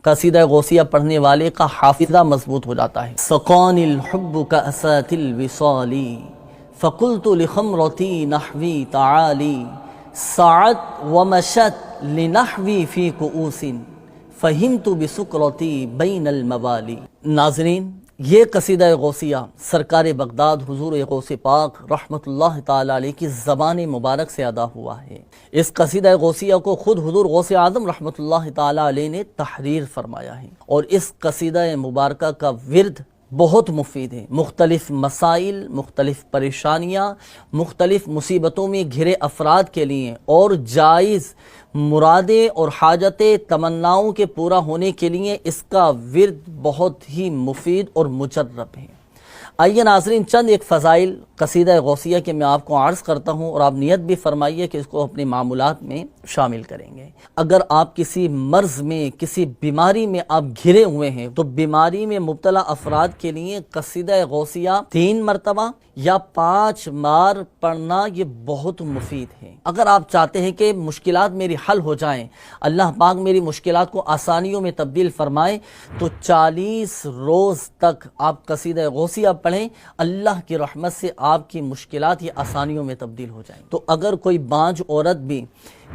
قصیدہ غوثیہ پڑھنے والے کا حافظہ مضبوط ہو جاتا ہے۔ سقانی الحب کأسات الوصال فقلت لخمرتی نحوی تعالی سعت ومشت لنحوی فی کؤوس فہمت بسکرتی بین الموالی۔ ناظرین، یہ قصیدہ غوثیہ سرکار بغداد حضور غوث پاک رحمت اللہ تعالی علیہ کی زبان مبارک سے ادا ہوا ہے۔ اس قصیدہ غوثیہ کو خود حضور غوث اعظم رحمت اللہ تعالی علیہ نے تحریر فرمایا ہے، اور اس قصیدہ مبارکہ کا ورد بہت مفید ہے۔ مختلف مسائل، مختلف پریشانیاں، مختلف مصیبتوں میں گھرے افراد کے لیے اور جائز مرادیں اور حاجتیں تمناؤں کے پورا ہونے کے لیے اس کا ورد بہت ہی مفید اور مجرب ہے۔ آئیے ناظرین، چند ایک فضائل قصیدہ غوثیہ کے میں آپ کو عرض کرتا ہوں، اور آپ نیت بھی فرمائیے کہ اس کو اپنے معمولات میں شامل کریں گے۔ اگر آپ کسی مرض میں، کسی بیماری میں آپ گھرے ہوئے ہیں تو بیماری میں مبتلا افراد کے لیے قصیدہ غوثیہ 3 مرتبہ یا 5 بار پڑھنا یہ بہت مفید ہے۔ اگر آپ چاہتے ہیں کہ مشکلات میری حل ہو جائیں، اللہ پاک میری مشکلات کو آسانیوں میں تبدیل فرمائے، تو 40 روز تک آپ قصیدہ غوثیہ پڑھیں، اللہ کی رحمت سے آپ کی مشکلات یہ آسانیوں میں تبدیل ہو جائیں۔ تو اگر کوئی بانجھ عورت بھی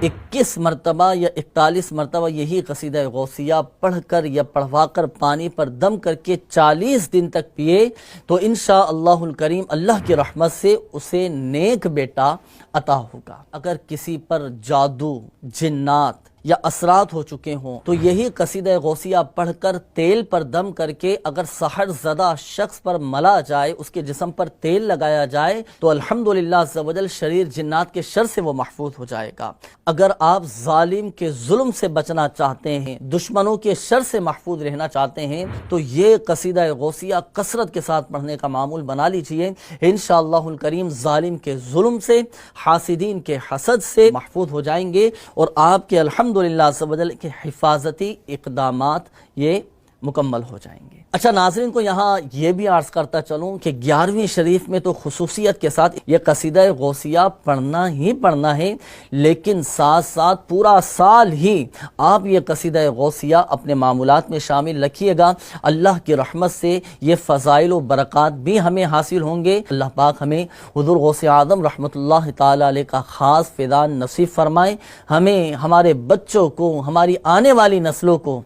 21 مرتبہ یا 41 مرتبہ یہی قصیدہ غوثیہ پڑھ کر یا پڑھوا کر پانی پر دم کر کے 40 دن تک پیے، تو انشاءاللہ الکریم اللہ کی رحمت سے اسے نیک بیٹا عطا ہوگا۔ اگر کسی پر جادو، جنات یا اثرات ہو چکے ہوں تو یہی قصیدہ غوثیہ پڑھ کر تیل پر دم کر کے اگر سحر زدہ شخص پر ملا جائے، اس کے جسم پر تیل لگایا جائے، تو الحمدللہ عز و جل شریر جنات کے شر سے وہ محفوظ ہو جائے گا۔ اگر آپ ظالم کے ظلم سے بچنا چاہتے ہیں، دشمنوں کے شر سے محفوظ رہنا چاہتے ہیں، تو یہ قصیدہ غوثیہ کثرت کے ساتھ پڑھنے کا معمول بنا لیجئے۔ انشاءاللہ الکریم ظالم کے ظلم سے، حاسدین کے حسد سے محفوظ ہو جائیں گے، اور آپ کے الحمدللہ عز و جل کے حفاظتی اقدامات یہ مکمل ہو جائیں گے۔ اچھا ناظرین کو یہاں یہ بھی عرض کرتا چلوں کہ 11ویں شریف میں تو خصوصیت کے ساتھ یہ قصیدہ غوثیہ پڑھنا ہی پڑھنا ہے، لیکن ساتھ ساتھ پورا سال ہی آپ یہ قصیدہ غوثیہ اپنے معمولات میں شامل رکھیے گا۔ اللہ کی رحمت سے یہ فضائل و برکات بھی ہمیں حاصل ہوں گے۔ اللہ پاک ہمیں حضور غوث اعظم رحمت اللہ تعالی علیہ کا خاص فیضان نصیب فرمائے، ہمیں، ہمارے بچوں کو، ہماری آنے والی نسلوں کو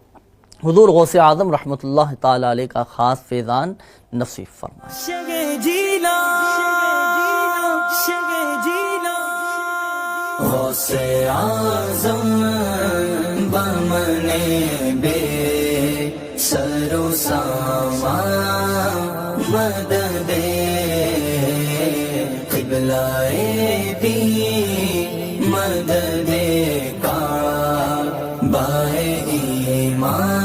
حضور غوث اعظم رحمت اللہ تعالی علیہ کا خاص فیضان نصیب فرمائے۔ غوث اعظم بمنے بے سر و سامان مدد قبلہ دی مدد کا بائے ایمان